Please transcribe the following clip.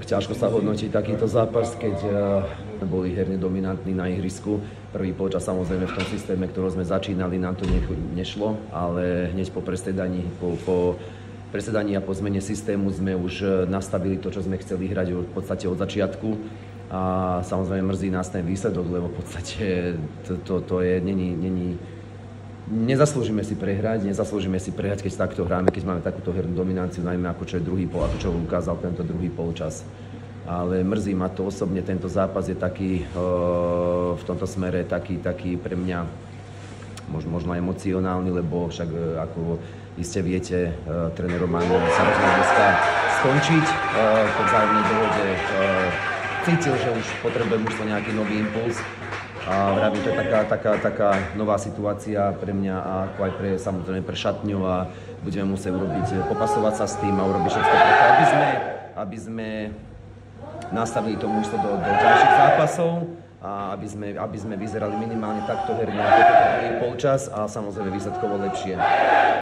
ťažko sa hodnotí takýto zápas, keď boli herne dominantní na ihrisku. Prvý polčas samozrejme v tom systéme, ktorom sme začínali, nám to nešlo, ale hneď po presedaní, po presedaní a po zmene systému sme už nastavili to, čo sme chceli hrať v podstate od začiatku. A samozrejme mrzí nás ten výsledok, lebo v podstate to je, nezaslúžime si prehrať, keď takto hráme, keď máme takúto hernú dominanciu, najmä ako čo je ako čo ukázal tento druhý polčas. Ale mrzí ma to osobne, tento zápas je taký, v tomto smere taký pre mňa možno emocionálny, lebo však ako iste viete, tréner Roman sa rozhodol dneska skončiť po vzájomnej dohode. Cítil, že už potrebuje mužstvo nejaký nový impuls. A vravím, to je taká nová situácia pre mňa a ako aj samozrejme pre šatňu a budeme musieť popasovať sa s tým a urobiť všetko preto, aby sme nastavili to mužstvo do ďalších zápasov a aby sme vyzerali minimálne takto herne ako prvý polčas a samozrejme výsledkovo lepšie.